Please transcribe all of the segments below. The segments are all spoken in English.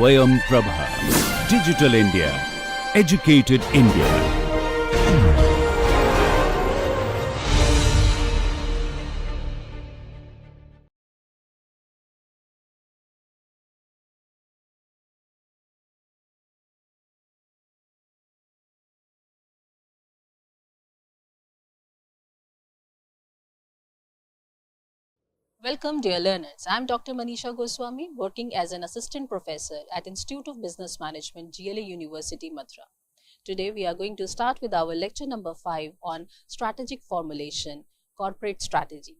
Swayam Prabha. Digital India. Educated India. Welcome dear learners, I am Dr. Manisha Goswami, working as an assistant professor at Institute of Business Management, GLA University, Mathura. Today we are going to start with our lecture number 5 on strategic formulation, corporate strategy.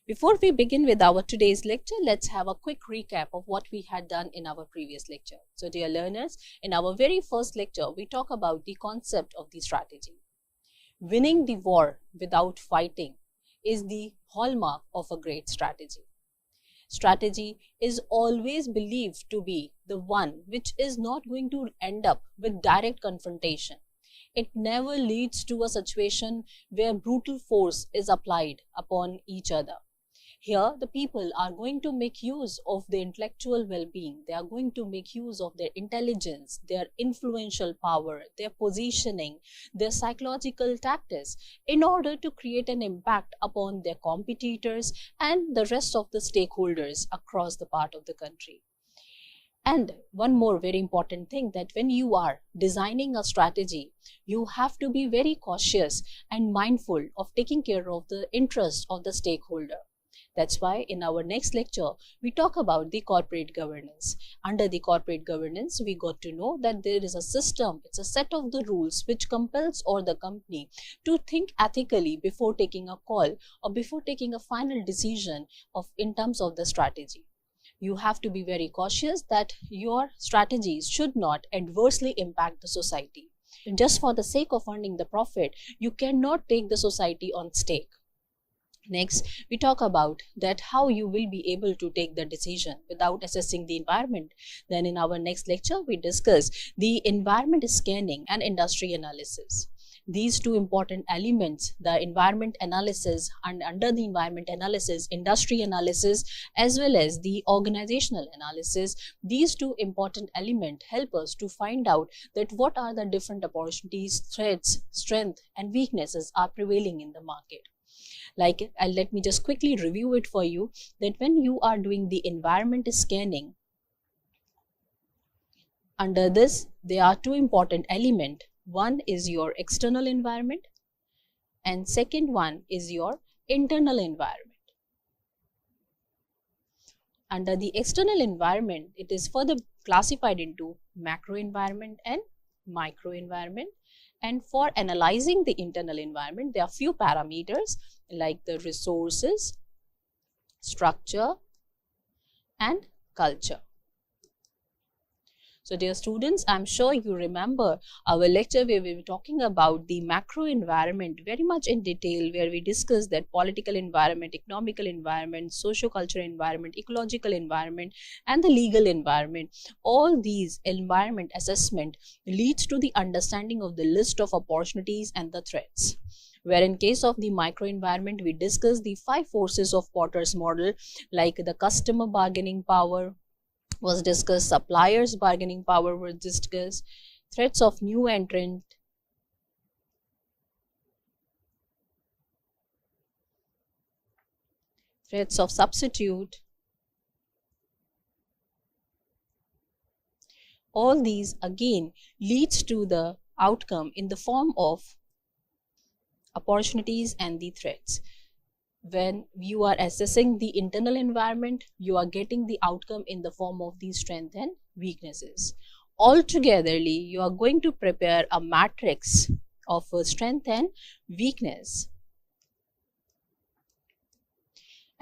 Before we begin with our today's lecture, let's have a quick recap of what we had done in our previous lecture. So dear learners, in our very first lecture, we talk about the concept of the strategy. Winning the war without fighting is the hallmark of a great strategy. Strategy is always believed to be the one which is not going to end up with direct confrontation. It never leads to a situation where brutal force is applied upon each other. Here, the people are going to make use of their intellectual well-being. They are going to make use of their intelligence, their influential power, their positioning, their psychological tactics in order to create an impact upon their competitors and the rest of the stakeholders across the part of the country. And one more very important thing, that when you are designing a strategy, you have to be very cautious and mindful of taking care of the interest of the stakeholder. That's why in our next lecture, we talk about the corporate governance. Under the corporate governance, we got to know that there is a system, it's a set of the rules which compels all the company to think ethically before taking a call or before taking a final decision in terms of the strategy. You have to be very cautious that your strategies should not adversely impact the society. And just for the sake of earning the profit, you cannot take the society on stake. Next, we talk about that how you will be able to take the decision without assessing the environment. Then in our next lecture, we discuss the environment scanning and industry analysis. These two important elements, the environment analysis, and under the environment analysis, industry analysis, as well as the organizational analysis, these two important elements help us to find out that what are the different opportunities, threats, strengths, and weaknesses are prevailing in the market. Let me just quickly review it for you, that when you are doing the environment scanning, under this, there are two important elements. One is your external environment and second one is your internal environment. Under the external environment, it is further classified into macro environment and micro environment. And for analyzing the internal environment, there are few parameters like the resources, structure, and culture. So dear students, I'm sure you remember our lecture where we were talking about the macro environment very much in detail, where we discussed that political environment, economical environment, socio-cultural environment, ecological environment, and the legal environment. All these environment assessment leads to the understanding of the list of opportunities and the threats. Where in case of the micro environment, we discuss the 5 forces of Porter's model, like the customer bargaining power was discussed, suppliers bargaining power was discussed, threats of new entrant, threats of substitute. All these again leads to the outcome in the form of opportunities and the threats. When you are assessing the internal environment, you are getting the outcome in the form of the strengths and weaknesses. Altogetherly, you are going to prepare a matrix of strength and weakness.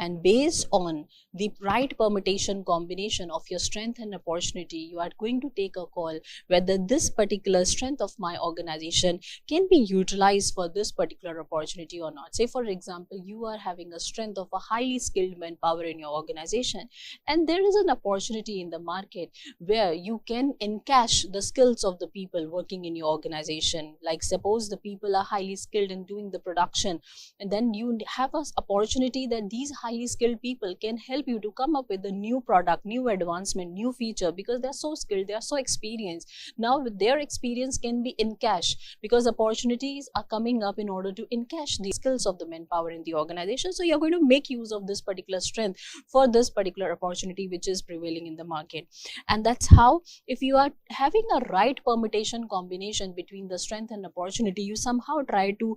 And based on the right permutation combination of your strength and opportunity, you are going to take a call whether this particular strength of my organization can be utilized for this particular opportunity or not. Say for example, you are having a strength of a highly skilled manpower in your organization, and there is an opportunity in the market where you can encash the skills of the people working in your organization. Like suppose the people are highly skilled in doing the production, and then you have an opportunity that these highly skilled people can help you to come up with a new product, new advancement, new feature, because they're so skilled, they are so experienced. Now with their experience can be encash, because opportunities are coming up in order to encash the skills of the manpower in the organization. So you're going to make use of this particular strength for this particular opportunity which is prevailing in the market. And that's how, if you are having a right permutation combination between the strength and opportunity, you somehow try to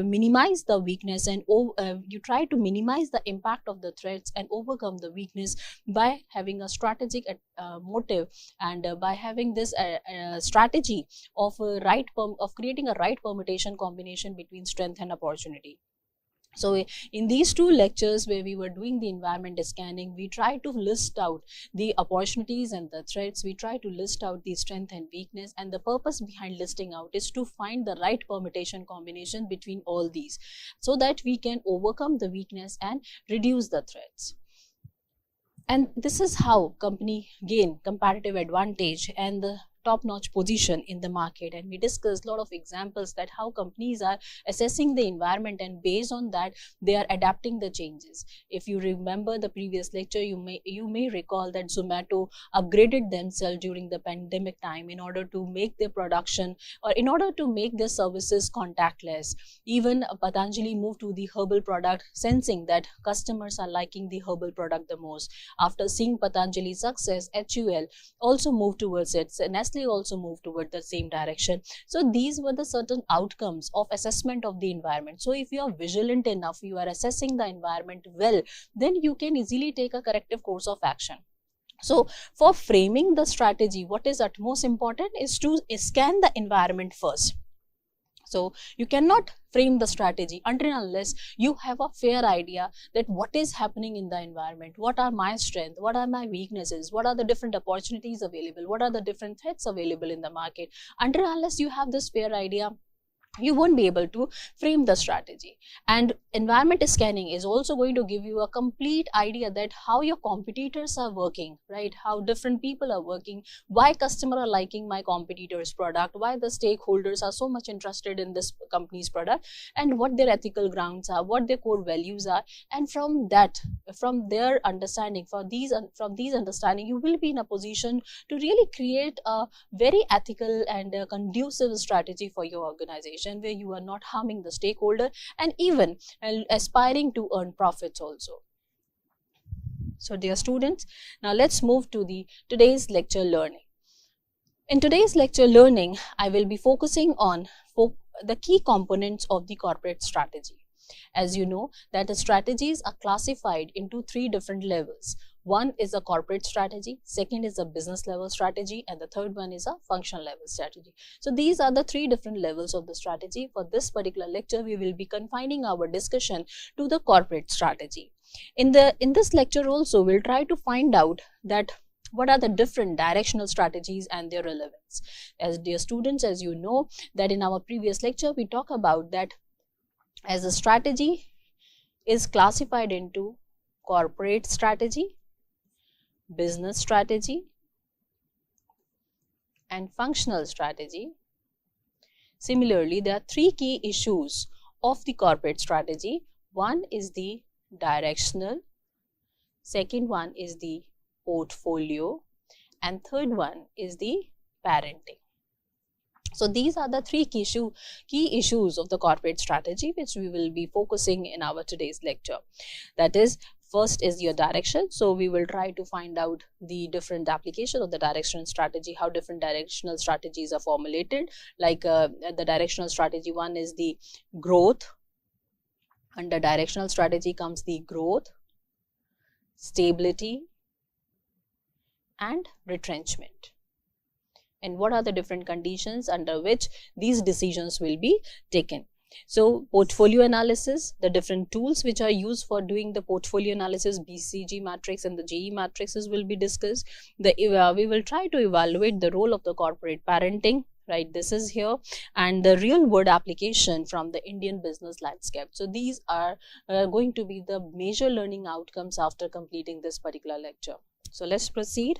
minimize the weakness, and you try to minimize the impact of the threats and overcome the weakness by having a strategic motive, and by having this strategy of creating a right permutation combination between strength and opportunity. So in these two lectures where we were doing the environment scanning, we try to list out the opportunities and the threats. We try to list out the strength and weakness, and the purpose behind listing out is to find the right permutation combination between all these, so that we can overcome the weakness and reduce the threats. And this is how company gain comparative advantage and the top-notch position in the market. And we discussed a lot of examples that how companies are assessing the environment, and based on that they are adapting the changes. If you remember the previous lecture, you may recall that Zomato upgraded themselves during the pandemic time in order to make their production, or in order to make their services contactless. Even Patanjali moved to the herbal product, sensing that customers are liking the herbal product the most. After seeing Patanjali's success, HUL also moved towards it. So Nestle also moved toward the same direction. So these were the certain outcomes of assessment of the environment. So if you are vigilant enough, you are assessing the environment well, then you can easily take a corrective course of action. So for framing the strategy, what is utmost important is to scan the environment first. So you cannot frame the strategy until and unless you have a fair idea that what is happening in the environment, what are my strengths, what are my weaknesses, what are the different opportunities available, what are the different threats available in the market. Until and unless you have this fair idea, you won't be able to frame the strategy. And environment scanning is also going to give you a complete idea that how your competitors are working, right? How different people are working, why customers are liking my competitor's product, why the stakeholders are so much interested in this company's product, and what their ethical grounds are, what their core values are. And from their understanding, from these understanding, you will be in a position to really create a very ethical and conducive strategy for your organization, where you are not harming the stakeholder and even aspiring to earn profits also. So dear students, now let's move to today's lecture learning. In today's lecture learning, I will be focusing on the key components of the corporate strategy. As you know that the strategies are classified into 3 different levels. One is a corporate strategy, second is a business level strategy, and the third one is a functional level strategy. So these are the 3 different levels of the strategy. For this particular lecture, we will be confining our discussion to the corporate strategy. In this lecture also, we'll try to find out that what are the different directional strategies and their relevance. As dear students, as you know that in our previous lecture, we talk about that as a strategy is classified into corporate strategy, business strategy, and functional strategy. Similarly, there are 3 key issues of the corporate strategy. One is the directional, second one is the portfolio, and third one is the parenting. So these are the 3 key issues of the corporate strategy which we will be focusing in our today's lecture. That is, first is your direction. So we will try to find out the different application of the directional strategy, how different directional strategies are formulated. Like the directional strategy 1 is the growth. Under directional strategy comes the growth, stability, and retrenchment. And what are the different conditions under which these decisions will be taken. So portfolio analysis, the different tools which are used for doing the portfolio analysis, BCG matrix and the GE matrices will be discussed. We will try to evaluate the role of the corporate parenting, right? This is here, and the real world application from the Indian business landscape. So these are going to be the major learning outcomes after completing this particular lecture. So let's proceed.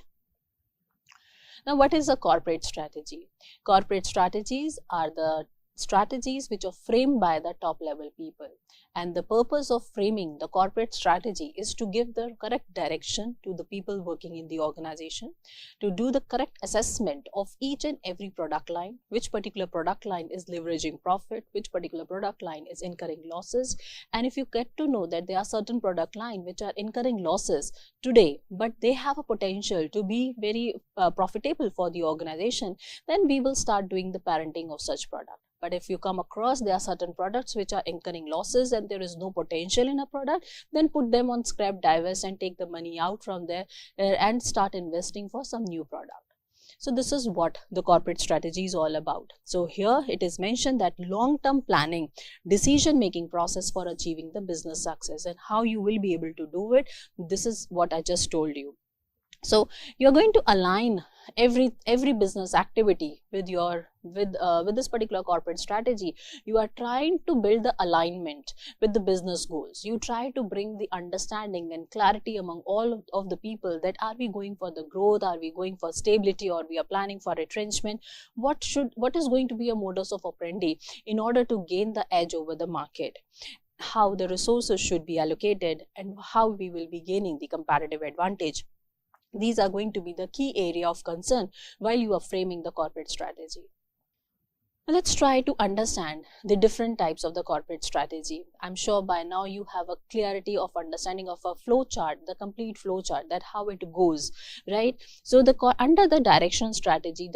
Now, what is a corporate strategy? Corporate strategies are the strategies which are framed by the top level people. And the purpose of framing the corporate strategy is to give the correct direction to the people working in the organization, to do the correct assessment of each and every product line, which particular product line is leveraging profit, which particular product line is incurring losses. And if you get to know that there are certain product line which are incurring losses today, but they have a potential to be very profitable for the organization, then we will start doing the parenting of such product. But if you come across there are certain products which are incurring losses and there is no potential in a product, then put them on scrap, divest and take the money out from there and start investing for some new product. So this is what the corporate strategy is all about. So here it is mentioned that long-term planning, decision-making process for achieving the business success, and how you will be able to do it. This is what I just told you. So you're going to align every business activity with this particular corporate strategy. You are trying to build the alignment with the business goals. You try to bring the understanding and clarity among all of the people that are we going for the growth, are we going for stability, or we are planning for retrenchment. What is going to be a modus of operandi in order to gain the edge over the market, how the resources should be allocated, and how we will be gaining the comparative advantage. These are going to be the key area of concern while you are framing the corporate strategy. Now let's try to understand the different types of the corporate strategy. I'm sure by now you have a clarity of understanding of a flow chart, the complete flow chart, that how it goes, right? So under the direction strategy,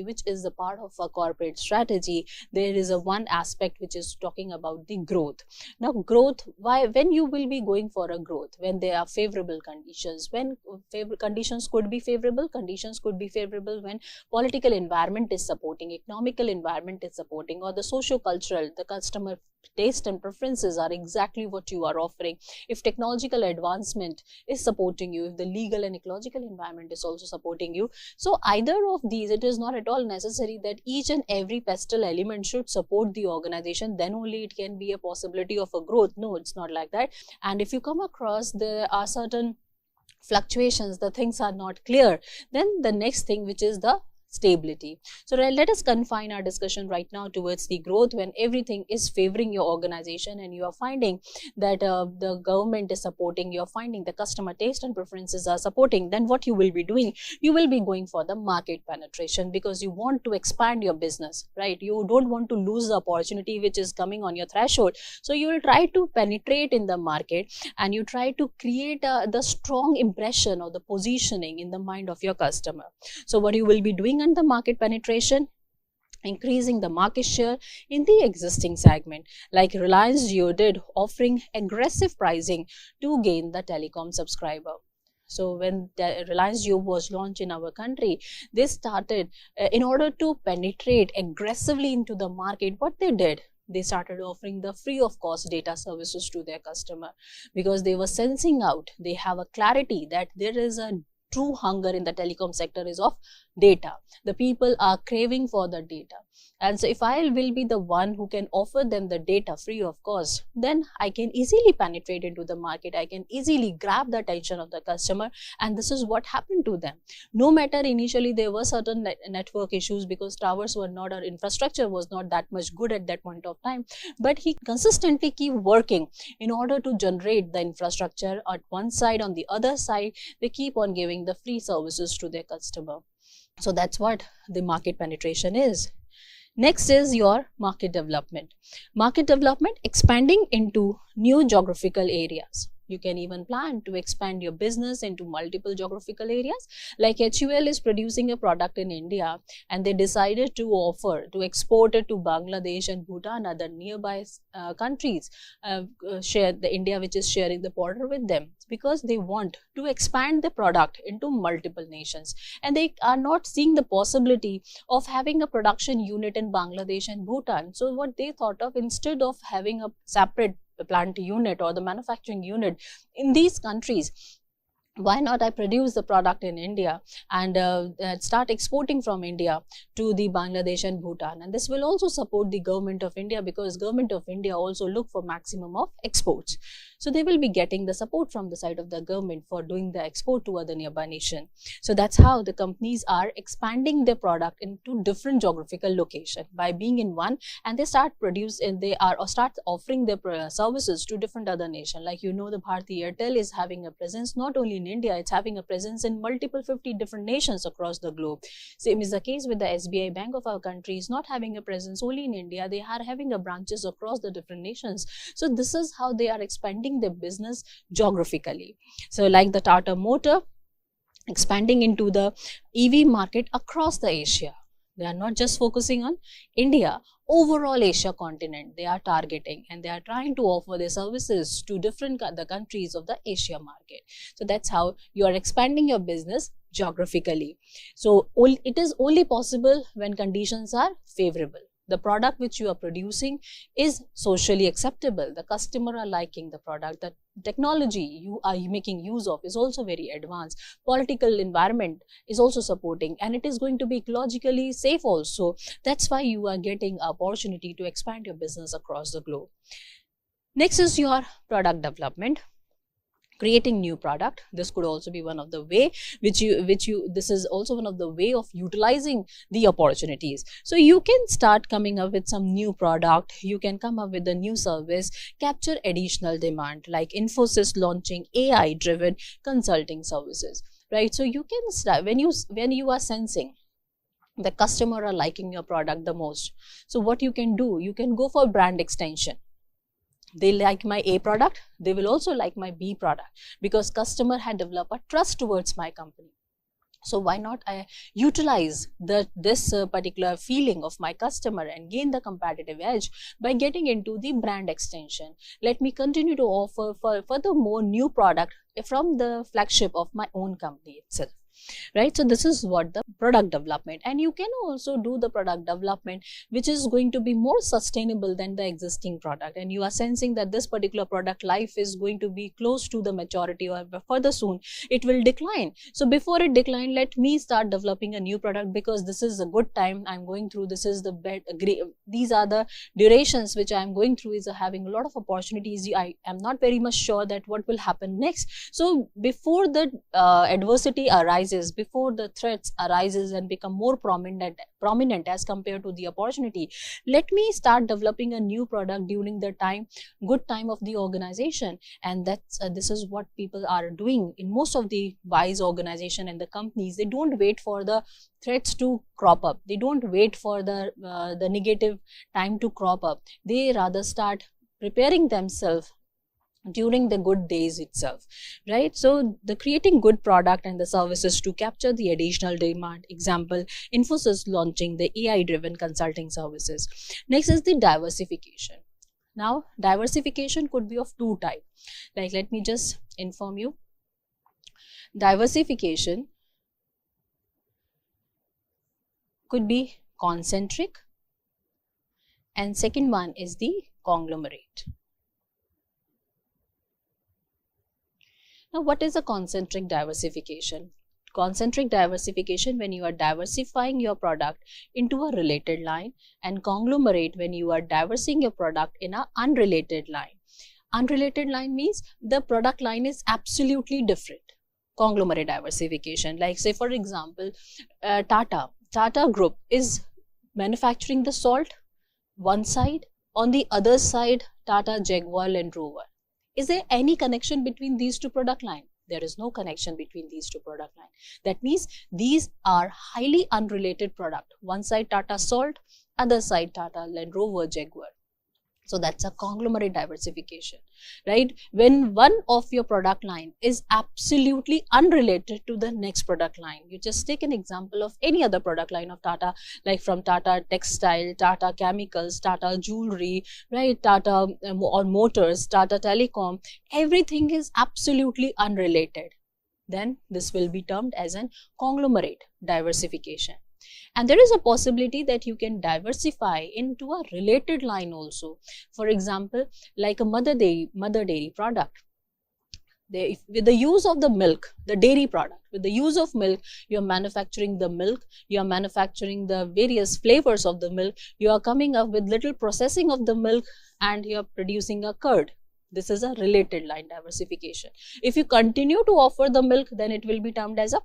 which is the part of a corporate strategy, there is a one aspect which is talking about the growth. Now growth, when you will be going for a growth? When there are favorable conditions. When conditions could be favorable, when political environment is supporting, economical environment is supporting, or the socio-cultural, the customer taste and preferences are exactly what you are offering. If technological advancement is supporting you, if the legal and ecological environment is also supporting you. So either of these, it is not at all necessary that each and every pestle element should support the organization, then only it can be a possibility of a growth. No, it's not like that. And if you come across there are certain fluctuations, the things are not clear, then the next thing, which is the stability. So let us confine our discussion right now towards the growth. When everything is favoring your organization and you are finding that the government is supporting, you are finding the customer taste and preferences are supporting, then what you will be doing? You will be going for the market penetration, because you want to expand your business, right? You don't want to lose the opportunity which is coming on your threshold. So you will try to penetrate in the market and you try to create the strong impression or the positioning in the mind of your customer. So what you will be doing and the market penetration, increasing the market share in the existing segment, like Reliance Jio did, offering aggressive pricing to gain the telecom subscriber. So when the Reliance Jio was launched in our country, they started in order to penetrate aggressively into the market. What they did, they started offering the free of cost data services to their customer, because they were sensing out, they have a clarity that there is a true hunger in the telecom sector is of data. The people are craving for the data. And so if I will be the one who can offer them the data free of cost, then I can easily penetrate into the market. I can easily grab the attention of the customer. And this is what happened to them. No matter initially there were certain network issues, because towers were not, or infrastructure was not that much good at that point of time. But he consistently keep working in order to generate the infrastructure at one side. On the other side, they keep on giving the free services to their customer. So that's what the market penetration is. Next is your market development. Market development, expanding into new geographical areas. You can even plan to expand your business into multiple geographical areas. Like HUL is producing a product in India, and they decided to offer to export it to Bangladesh and Bhutan, other nearby countries, share the India which is sharing the border with them, because they want to expand the product into multiple nations, and they are not seeing the possibility of having a production unit in Bangladesh and Bhutan. So what they thought of, instead of having a separate plant unit or the manufacturing unit in these countries, why not I produce the product in India and start exporting from India to the Bangladesh and Bhutan, and this will also support the government of India, because government of India also look for maximum of exports. So they will be getting the support from the side of the government for doing the export to other nearby nation. So that's how the companies are expanding their product into different geographical location by being in one, and they start producing, they are or start offering their services to different other nation. Like the Bharti Airtel is having a presence not only in India, it's having a presence in multiple 50 different nations across the globe. Same is the case with the SBI Bank of our country, is not having a presence only in India, they are having a branches across the different nations. So this is how they are expanding their business geographically. So like the Tata Motor expanding into the EV market across the Asia. They are not just focusing on India, overall Asia continent they are targeting, and they are trying to offer their services to different the countries of the Asia market. So that's how you are expanding your business geographically. So it is only possible when conditions are favorable. The product which you are producing is socially acceptable, the customer are liking the product, the technology you are making use of is also very advanced, political environment is also supporting, and it is going to be ecologically safe also. That's why you are getting opportunity to expand your business across the globe. Next is your product development. Creating new product, this could also be one of the way this is also one of the way of utilizing the opportunities. So you can start coming up with some new product, you can come up with a new service, capture additional demand, like Infosys launching AI driven consulting services, right? So you can start when you are sensing the customer are liking your product the most. So what you can do, you can go for brand extension. They like my A product, they will also like my B product, because customer had developed a trust towards my company. So why not I utilize this particular feeling of my customer and gain the competitive edge by getting into the brand extension. Let me continue to offer furthermore new product from the flagship of my own company itself. Right, so this is what the product development, and you can also do the product development which is going to be more sustainable than the existing product, and you are sensing that this particular product life is going to be close to the maturity or further soon it will decline. So before it decline, let me start developing a new product, because this is a good time I'm going through, this is the these are the durations which I'm going through, is having a lot of opportunities. I am not very much sure that what will happen next. So before the adversity arises, before the threats arises and become more prominent as compared to the opportunity, let me start developing a new product during the good time of the organization. And that's this is what people are doing in most of the wise organization and the companies. They don't wait for the threats to crop up, they don't wait for the negative time to crop up, they rather start preparing themselves during the good days itself, right? So the creating good product and the services to capture the additional demand. Example, Infosys launching the AI driven consulting services. Next is the diversification. Now diversification could be of two types. Like, let me just inform you, diversification could be concentric, and second one is the conglomerate. Now, what is a concentric diversification? Concentric diversification, when you are diversifying your product into a related line, and conglomerate when you are diversifying your product in an unrelated line. Unrelated line means the product line is absolutely different. Conglomerate diversification, like say for example, Tata Group is manufacturing the salt one side, on the other side Tata Jaguar Land Rover. Is there any connection between these two product lines? There is no connection between these two product lines. That means these are highly unrelated product. One side Tata Salt, other side Tata Land Rover Jaguar. So that's a conglomerate diversification, right? When one of your product line is absolutely unrelated to the next product line. You just take an example of any other product line of Tata, like from Tata Textile, Tata Chemicals, Tata Jewelry, right? Tata or Motors, Tata Telecom, everything is absolutely unrelated. Then this will be termed as an conglomerate diversification. And there is a possibility that you can diversify into a related line also. For example, like a mother dairy product. with the use of the milk, the dairy product, with the use of milk, you are manufacturing the milk, you are manufacturing the various flavors of the milk, you are coming up with little processing of the milk, and you are producing a curd. This is a related line diversification. If you continue to offer the milk, then it will be termed as a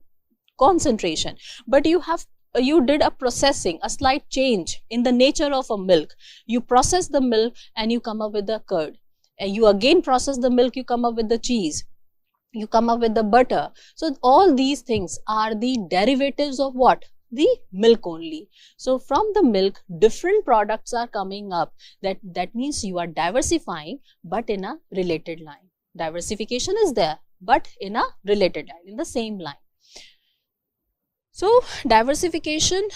concentration. But you did a processing, a slight change in the nature of a milk. You process the milk and you come up with the curd. And you again process the milk, you come up with the cheese. You come up with the butter. So all these things are the derivatives of what? The milk only. So from the milk, different products are coming up. That means you are diversifying, but in a related line. Diversification is there, but in a related line, in the same line. So diversification,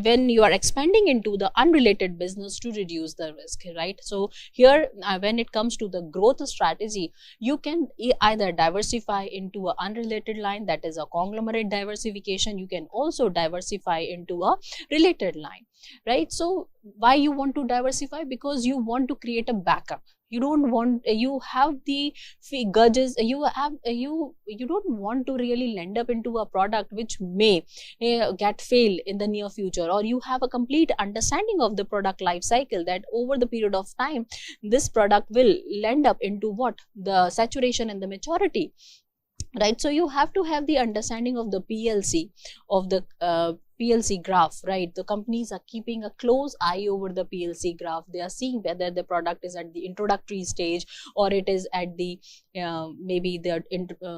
when you are expanding into the unrelated business to reduce the risk, right? So here, when it comes to the growth strategy, you can either diversify into an unrelated line, that is a conglomerate diversification. You can also diversify into a related line, right? So why you want to diversify? Because you want to create a backup. You don't want, you have the grudges, you don't want to really lend up into a product which may get fail in the near future, or you have a complete understanding of the product life cycle, that over the period of time this product will lend up into what? The saturation and the maturity, right? So you have to have the understanding of the PLC, of the PLC graph, right? The companies are keeping a close eye over the PLC graph. They are seeing whether the product is at the introductory stage, or it is at the maybe the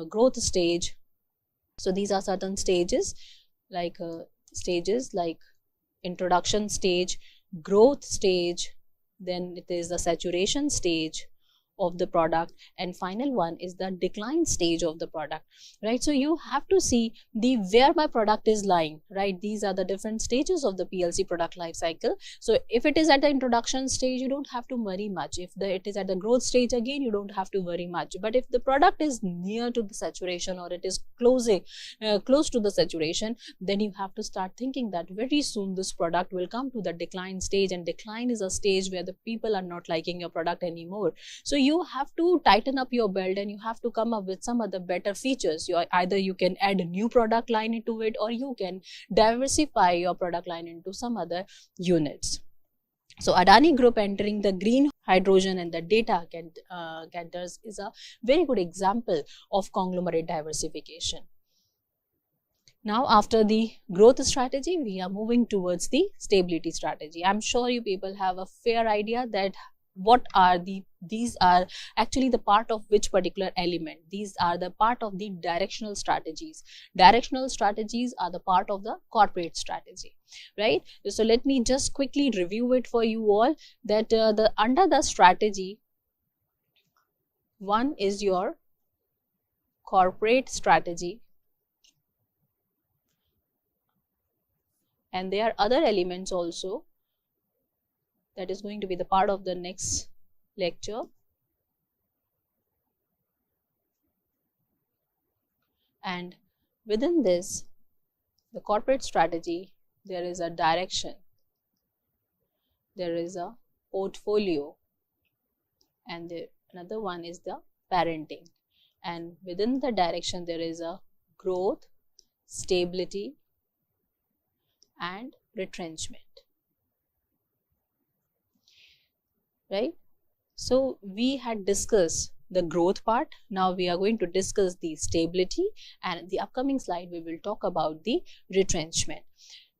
growth stage. So these are certain stages like introduction stage, growth stage, then it is the saturation stage of the product, and final one is the decline stage of the product, right? So you have to see where my product is lying, right? These are the different stages of the PLC product life cycle. So if it is at the introduction stage, you don't have to worry much. If it is at the growth stage, again you don't have to worry much. But if the product is near to the saturation, or it is close to the saturation, then you have to start thinking that very soon this product will come to the decline stage, and decline is a stage where the people are not liking your product anymore. So you have to tighten up your belt, and you have to come up with some other better features. Either you can add a new product line into it, or you can diversify your product line into some other units. So Adani Group entering the green hydrogen and the data centers is a very good example of conglomerate diversification. Now, after the growth strategy, we are moving towards the stability strategy. I'm sure you people have a fair idea that what are these are actually the part of which particular element. These are the part of the directional strategies. Directional strategies are the part of the corporate strategy, right? So let me just quickly review it for you all, that under the strategy, one is your corporate strategy, and there are other elements also that is going to be the part of the next lecture. And within this, the corporate strategy, there is a direction, there is a portfolio, and another one is the parenting. And within the direction, there is a growth, stability, and retrenchment. Right? So we had discussed the growth part. Now we are going to discuss the stability, and in the upcoming slide we will talk about the retrenchment.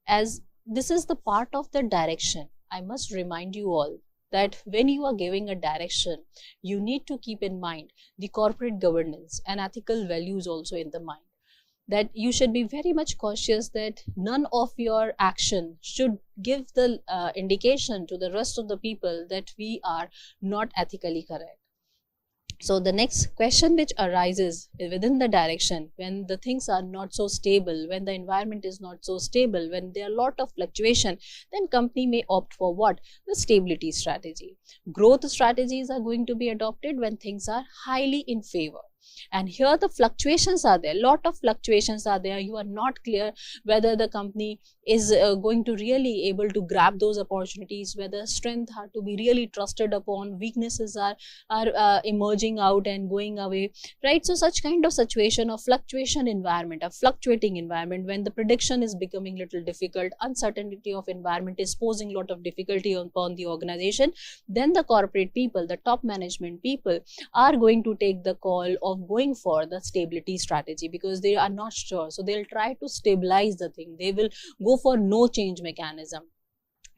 As this is the part of the direction, I must remind you all that when you are giving a direction, you need to keep in mind the corporate governance and ethical values also in the mind. That you should be very much cautious that none of your action should give the indication to the rest of the people that we are not ethically correct. So the next question which arises within the direction, when the things are not so stable, when the environment is not so stable, when there are a lot of fluctuation, then company may opt for what? The stability strategy. Growth strategies are going to be adopted when things are highly in favor. And here the fluctuations are there, lot of fluctuations are there. You are not clear whether the company is going to really able to grab those opportunities, whether strength are to be really trusted upon, weaknesses are emerging out and going away, right? So such kind of situation of fluctuation environment, a fluctuating environment, when the prediction is becoming little difficult, uncertainty of environment is posing lot of difficulty upon the organization, then the corporate people, the top management people are going to take the call of going for the stability strategy, because they are not sure. So they'll try to stabilize the thing. They will go for no change mechanism,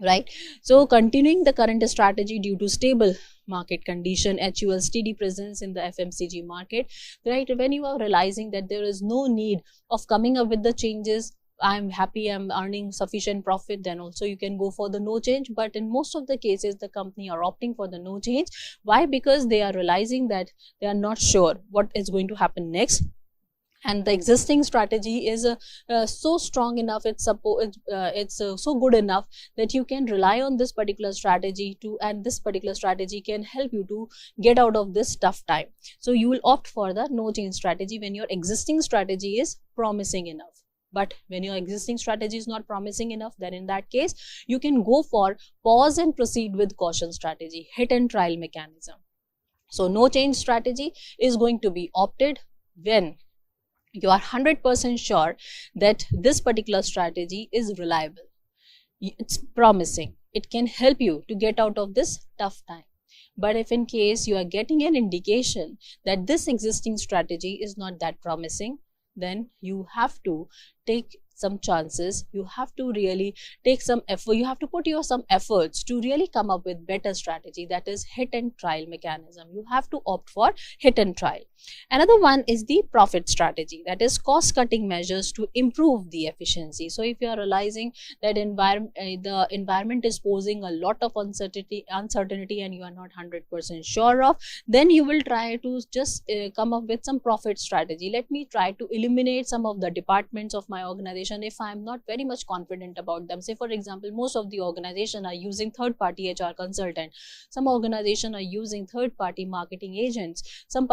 right? So continuing the current strategy due to stable market condition, HUL steady presence in the FMCG market, right? When you are realizing that there is no need of coming up with the changes, I'm happy, I'm earning sufficient profit, then also you can go for the no change. But in most of the cases, the company are opting for the no change. Why? Because they are realizing that they are not sure what is going to happen next. And the existing strategy is so strong enough, it's so good enough that you can rely on this particular strategy to, and this particular strategy can help you to get out of this tough time. So you will opt for the no change strategy when your existing strategy is promising enough. But when your existing strategy is not promising enough, then in that case, you can go for pause and proceed with caution strategy, hit and trial mechanism. So no change strategy is going to be opted when you are 100% sure that this particular strategy is reliable, it's promising, it can help you to get out of this tough time. But if in case you are getting an indication that this existing strategy is not that promising, then you have to take some chances, you have to really take some effort, you have to put your some efforts to really come up with better strategy, that is hit and trial mechanism. You have to opt for hit and trial. Another one is the profit strategy, that is cost cutting measures to improve the efficiency. So if you are realizing that the environment is posing a lot of uncertainty and you are not 100% sure of, then you will try to just come up with some profit strategy. Let me try to eliminate some of the departments of my organization if I am not very much confident about them. Say for example, most of the organization are using third-party HR consultant, some organization are using third-party marketing agents, some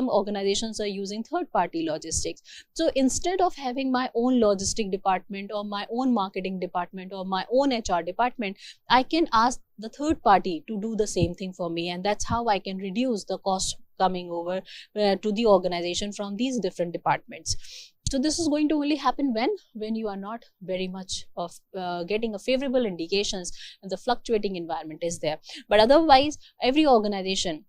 organizations are using third-party logistics. So instead of having my own logistic department or my own marketing department or my own HR department, I can ask the third party to do the same thing for me, and that's how I can reduce the cost coming over to the organization from these different departments. So this is going to only happen when you are not very much of getting a favorable indications and the fluctuating environment is there. But otherwise, every organization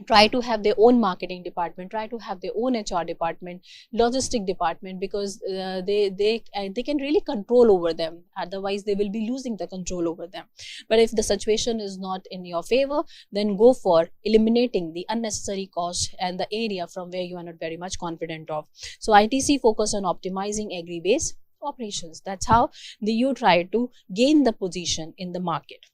try to have their own marketing department, try to have their own HR department, logistic department, because they can really control over them. Otherwise, they will be losing the control over them. But if the situation is not in your favor, then go for eliminating the unnecessary cost and the area from where you are not very much confident of. So ITC focus on optimizing agri-based operations. That's how you try to gain the position in the market.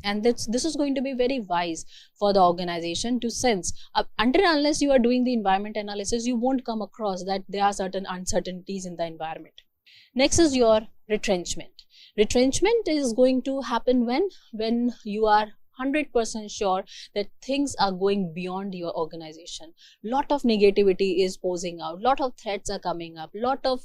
And this is going to be very wise for the organization to sense. Until and unless you are doing the environment analysis, you won't come across that there are certain uncertainties in the environment. Next is your retrenchment. Retrenchment is going to happen when you are 100% sure that things are going beyond your organization. Lot of negativity is posing out, lot of threats are coming up, lot of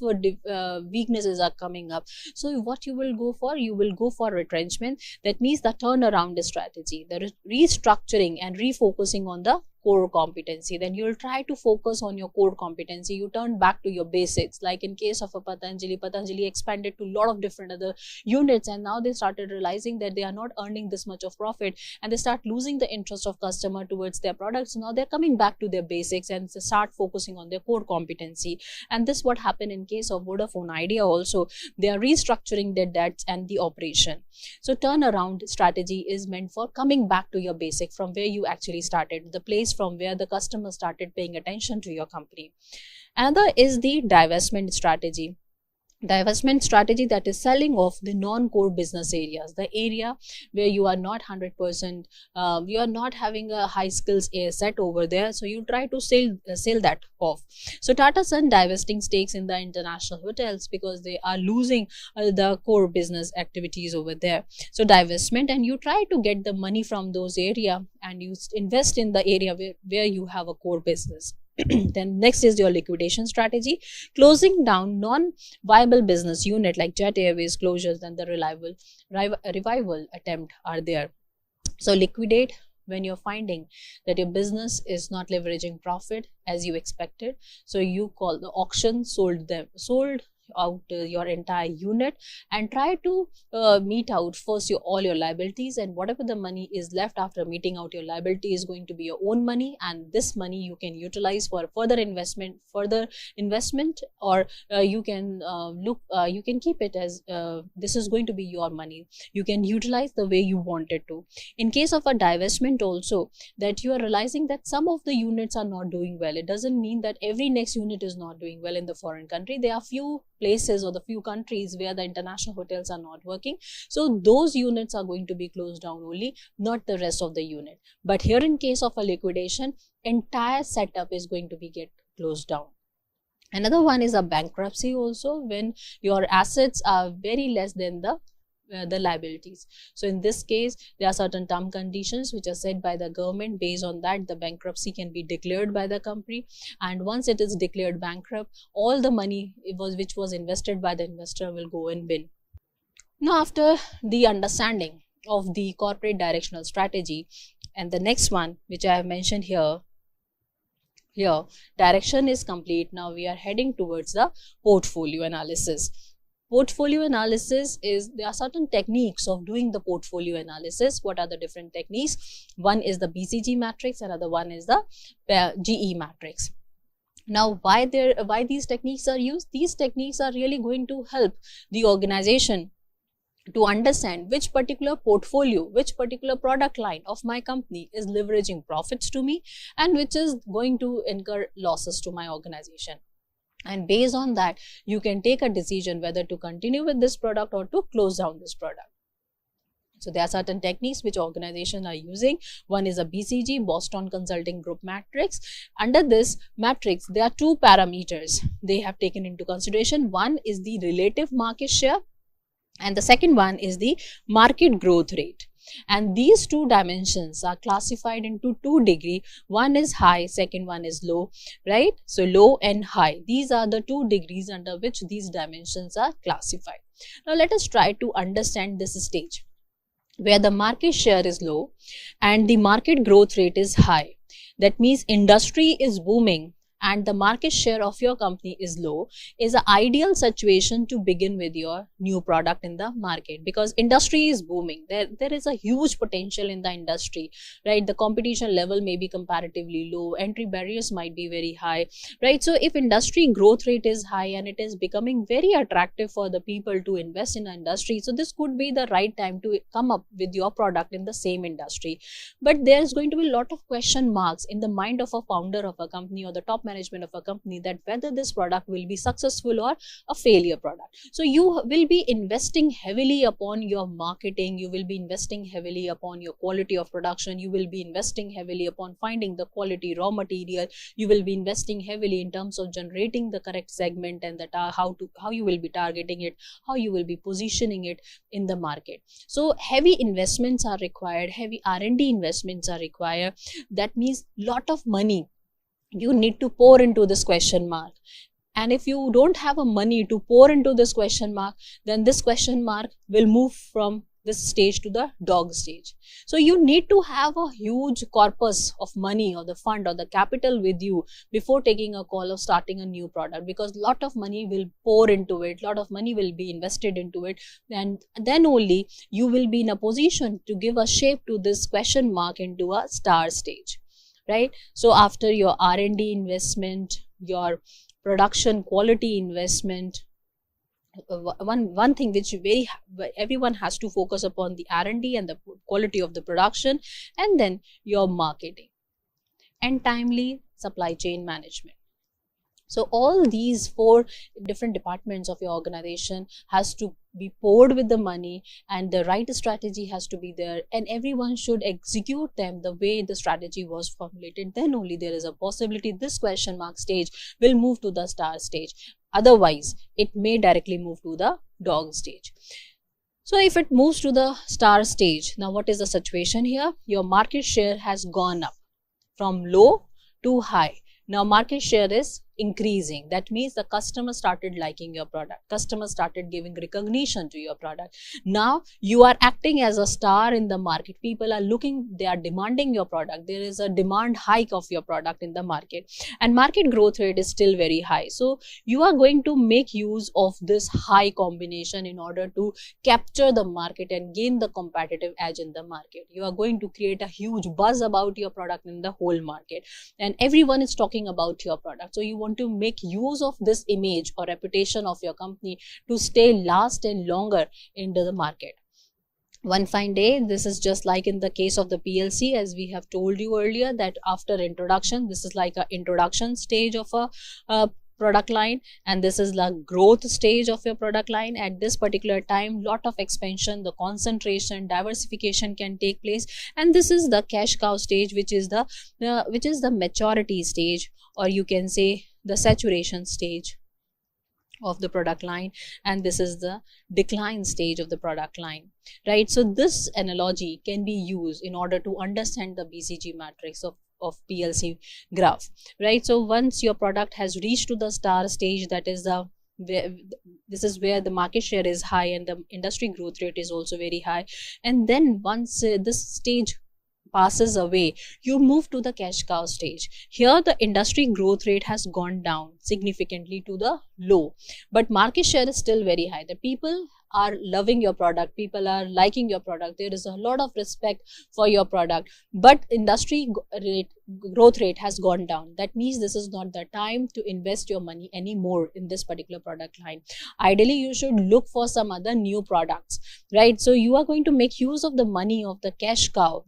weaknesses are coming up. So what you will go for? You will go for retrenchment. That means the turnaround strategy, the restructuring and refocusing on the core competency. Then you will try to focus on your core competency. You turn back to your basics. Like in case of a Patanjali expanded to a lot of different other units, and now they started realizing that they are not earning this much of profit, and they start losing the interest of customer towards their products. So now they're coming back to their basics and start focusing on their core competency. And this what happened in case of Vodafone Idea also. They are restructuring their debts and the operation. So turnaround strategy is meant for coming back to your basic, from where you actually started, the place from where the customer started paying attention to your company. Another is the divestment strategy. Divestment strategy, that is selling off the non-core business areas, the area where you are not 100%, you are not having a high skills set over there, so you try to sell that off. So Tata Sun divesting stakes in the international hotels because they are losing the core business activities over there. So divestment, and you try to get the money from those area and you invest in the area where you have a core business. Then next is your liquidation strategy, closing down non-viable business unit like Jet Airways closures and the revival attempt are there. So liquidate when you're finding that your business is not leveraging profit as you expected. So you call the auction, sold out your entire unit, and try to meet out first all your liabilities, and whatever the money is left after meeting out your liability is going to be your own money, and this money you can utilize for further investment, or you can you can keep it as this is going to be your money. You can utilize the way you want it to. In case of a divestment also, that you are realizing that some of the units are not doing well, it doesn't mean that every next unit is not doing well in the foreign country. There are few places or the few countries where the international hotels are not working, so those units are going to be closed down only, not the rest of the unit. But here in case of a liquidation, entire setup is going to be get closed down. Another one is a bankruptcy also, when your assets are very less than the liabilities. So in this case, there are certain term conditions which are set by the government. Based on that, the bankruptcy can be declared by the company, and once it is declared bankrupt, all the money which was invested by the investor will go in bin. Now, after the understanding of the corporate directional strategy, and the next one which I have mentioned here, direction is complete. Now we are heading towards the portfolio analysis. Portfolio analysis is, there are certain techniques of doing the portfolio analysis. What are the different techniques? One is the BCG matrix, another one is the GE matrix. Now, why these techniques are used? These techniques are really going to help the organization to understand which particular portfolio, which particular product line of my company is leveraging profits to me, and which is going to incur losses to my organization. And based on that, you can take a decision whether to continue with this product or to close down this product. So there are certain techniques which organizations are using. One is a BCG, Boston Consulting Group matrix. Under this matrix, there are two parameters they have taken into consideration. One is the relative market share, and the second one is the market growth rate. And these two dimensions are classified into 2 degrees. One is high, second one is low, right? So low and high, these are the 2 degrees under which these dimensions are classified. Now let us try to understand this stage where the market share is low and the market growth rate is high. That means industry is booming and the market share of your company is low, is an ideal situation to begin with your new product in the market, because industry is booming. There is a huge potential in the industry, right? The competition level may be comparatively low, entry barriers might be very high, right? So if industry growth rate is high and it is becoming very attractive for the people to invest in the industry, so this could be the right time to come up with your product in the same industry. But there's going to be a lot of question marks in the mind of a founder of a company or the top management of a company, that whether this product will be successful or a failure product. So you will be investing heavily upon your marketing, you will be investing heavily upon your quality of production, you will be investing heavily upon finding the quality raw material, you will be investing heavily in terms of generating the correct segment and that how you will be targeting it, how you will be positioning it in the market. So heavy investments are required, heavy R&D investments are required. That means lot of money you need to pour into this question mark. And if you don't have a money to pour into this question mark, then this question mark will move from this stage to the dog stage. So you need to have a huge corpus of money or the fund or the capital with you before taking a call of starting a new product, because lot of money will pour into it, lot of money will be invested into it, and then only you will be in a position to give a shape to this question mark into a star stage. Right? So after your R&D investment, your production quality investment, one thing which everyone has to focus upon, the R&D and the quality of the production, and then your marketing and timely supply chain management. So all these 4 different departments of your organization has to be poured with the money, and the right strategy has to be there, and everyone should execute them the way the strategy was formulated. Then only there is a possibility this question mark stage will move to the star stage. Otherwise, it may directly move to the dog stage. So if it moves to the star stage, now what is the situation here? Your market share has gone up from low to high. Now market share is increasing. That means the customer started liking your product. Customers started giving recognition to your product. Now you are acting as a star in the market. People are looking, they are demanding your product. There is a demand hike of your product in the market, and market growth rate is still very high. So you are going to make use of this high combination in order to capture the market and gain the competitive edge in the market. You are going to create a huge buzz about your product in the whole market, and everyone is talking about your product. So you want to make use of this image or reputation of your company to stay last and longer into the market. One fine day, this is just like in the case of the PLC, as we have told you earlier, that after introduction, this is like a introduction stage of a product line, and this is the growth stage of your product line. At this particular time, lot of expansion, the concentration, diversification can take place, and this is the cash cow stage, which is the maturity stage, or you can say the saturation stage of the product line, and this is the decline stage of the product line, right? So this analogy can be used in order to understand the BCG matrix of PLC graph, right? So once your product has reached to the star stage, that is this is where the market share is high and the industry growth rate is also very high. And then once this stage passes away, you move to the cash cow stage. Here the industry growth rate has gone down significantly to the low, but market share is still very high. The people are loving your product, people are liking your product, there is a lot of respect for your product, but industry growth rate has gone down. That means this is not the time to invest your money anymore in this particular product line. Ideally, you should look for some other new products, right? So you are going to make use of the money of the cash cow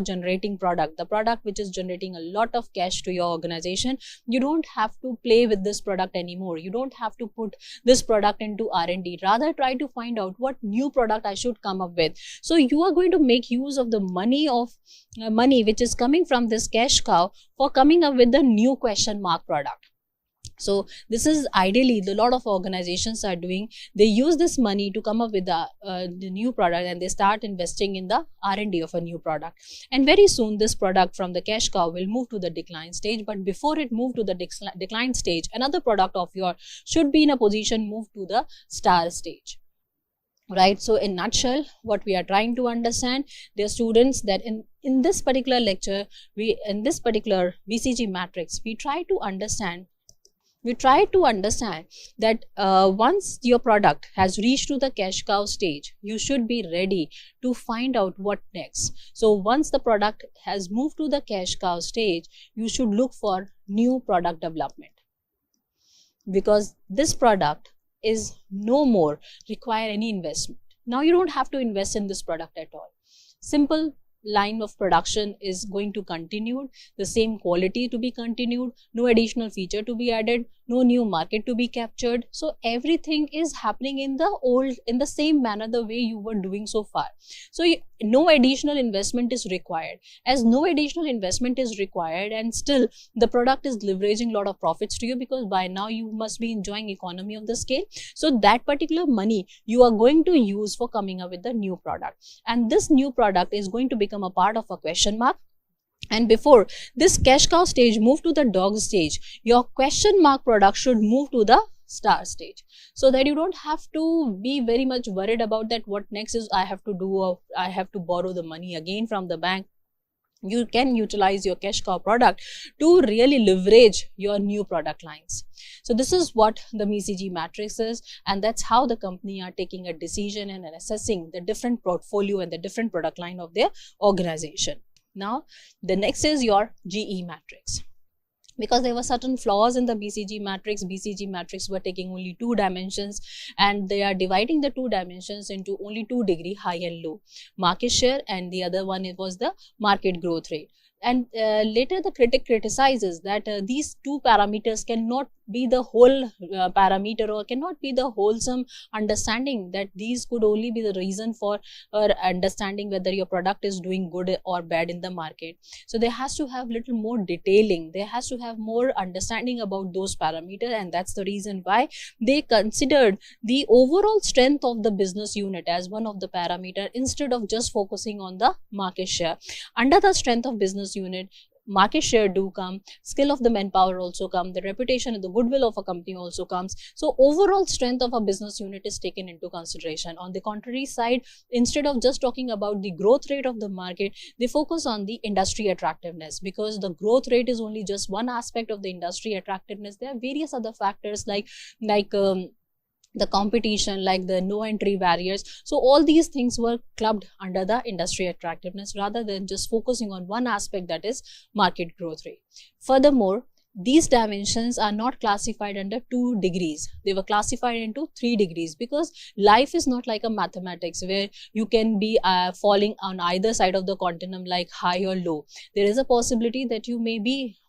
generating product, the product which is generating a lot of cash to your organization. You don't have to play with this product anymore. You don't have to put this product into R&D. Rather, try to find out what new product I should come up with. So you are going to make use of the money which is coming from this cash cow for coming up with the new question mark product. So this is ideally the lot of organizations are doing. They use this money to come up with the new product, and they start investing in the R&D of a new product. And very soon this product from the cash cow will move to the decline stage. But before it move to the decline stage, another product of yours should be in a position move to the star stage. Right. So in nutshell, what we are trying to understand, dear students, that in this particular lecture, in this particular BCG matrix, we try to understand that once your product has reached to the cash cow stage, you should be ready to find out what next. So once the product has moved to the cash cow stage, you should look for new product development, because this product is no more require any investment. Now you don't have to invest in this product at all. Simple line of production is going to continue, the same quality to be continued, no additional feature to be added, no new market to be captured. So everything is happening in the same manner, the way you were doing so far. So no additional investment is required. As no additional investment is required, and still the product is leveraging a lot of profits to you, because by now you must be enjoying economy of the scale. So that particular money you are going to use for coming up with the new product, and this new product is going to become a part of a question mark. And before this cash cow stage move to the dog stage, your question mark product should move to the star stage, so that you don't have to be very much worried about that what next is I have to do, or I have to borrow the money again from the bank. You can utilize your cash cow product to really leverage your new product lines. So this is what the BCG matrix is, and that's how the company are taking a decision and assessing the different portfolio and the different product line of their organization. Now the next is your GE matrix. Because there were certain flaws in the BCG matrix were taking only 2 dimensions, and they are dividing the 2 dimensions into only 2 degree, high and low market share, and the other one, it was the market growth rate. later the critic criticizes that these two parameters cannot be the whole parameter, or cannot be the wholesome understanding, that these could only be the reason for understanding whether your product is doing good or bad in the market. So there has to have little more detailing, there has to have more understanding about those parameters, and that's the reason why they considered the overall strength of the business unit as one of the parameter, instead of just focusing on the market share. Under the strength of business unit, market share do come, skill of the manpower also come, the reputation and the goodwill of a company also comes. So overall strength of a business unit is taken into consideration. On the contrary side, instead of just talking about the growth rate of the market, they focus on the industry attractiveness, because the growth rate is only just one aspect of the industry attractiveness. There are various other factors like the competition, like the no entry barriers. So all these things were clubbed under the industry attractiveness, rather than just focusing on one aspect, that is market growth rate. Furthermore, these dimensions are not classified under 2 degrees. They were classified into 3 degrees, because life is not like a mathematics where you can be falling on either side of the continuum, like high or low. There is a possibility that you may be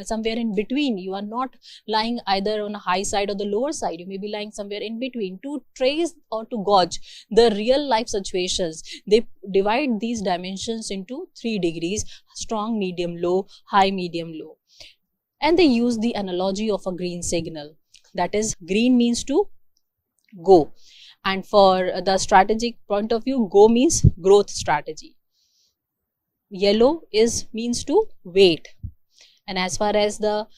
somewhere in between. You are not lying either on a high side or the lower side. You may be lying somewhere in between. To trace or to gauge the real life situations, they divide these dimensions into 3 degrees: strong, medium, low, high, medium, low. And they use the analogy of a green signal. That is, green means to go, and for the strategic point of view, go means growth strategy. Yellow means to wait. And as far as the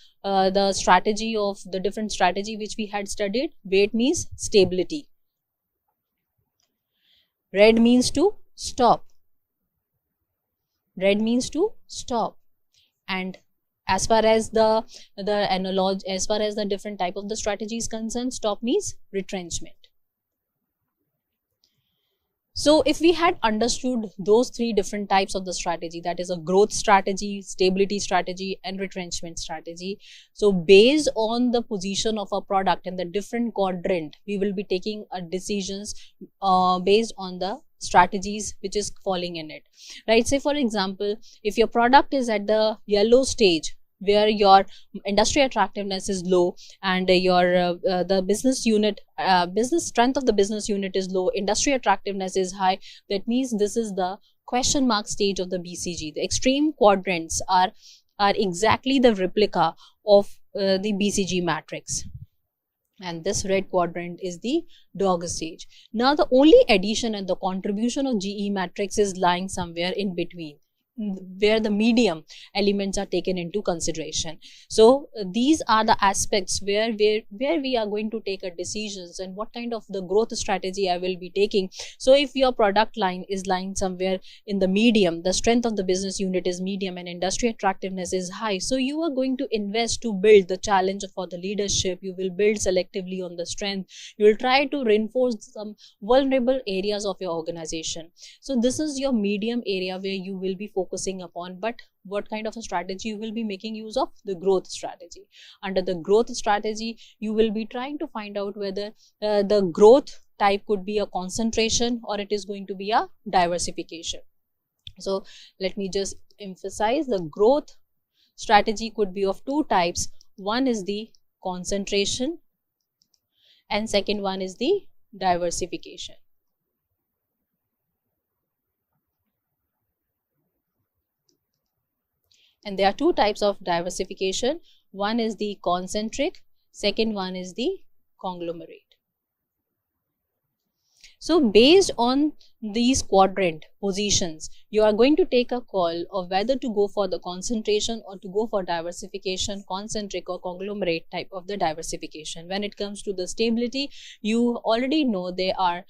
strategy of the different strategy which we had studied, wait means stability. Red means to stop. Red means to stop. And as far as the analogy, as far as the different type of the strategy is concerned, stop means retrenchment. So if we had understood those 3 different types of the strategy, that is a growth strategy, stability strategy, and retrenchment strategy. So based on the position of a product in the different quadrant, we will be taking decisions based on the strategies which is falling in it, right? Say for example, if your product is at the yellow stage, where your industry attractiveness is low, and your the business unit business strength of the business unit is low, industry attractiveness is high, that means this is the question mark stage of the BCG. The extreme quadrants are exactly the replica of the BCG matrix, and this red quadrant is the dog stage. Now the only addition and the contribution of GE matrix is lying somewhere in between, where the medium elements are taken into consideration. So these are the aspects where we are going to take a decisions, and what kind of the growth strategy I will be taking. So if your product line is lying somewhere in the medium, the strength of the business unit is medium, and industry attractiveness is high, so you are going to invest to build the challenge for the leadership. You will build selectively on the strength. You will try to reinforce some vulnerable areas of your organization. So this is your medium area where you will be focusing upon. But what kind of a strategy you will be making use of? The growth strategy. Under the growth strategy, you will be trying to find out whether the growth type could be a concentration, or it is going to be a diversification. So let me just emphasize, the growth strategy could be of 2 types. One is the concentration, and second one is the diversification. And there are 2 types of diversification. One is the concentric, second one is the conglomerate. So based on these quadrant positions, you are going to take a call of whether to go for the concentration or to go for diversification, concentric or conglomerate type of the diversification. When it comes to the stability, you already know there are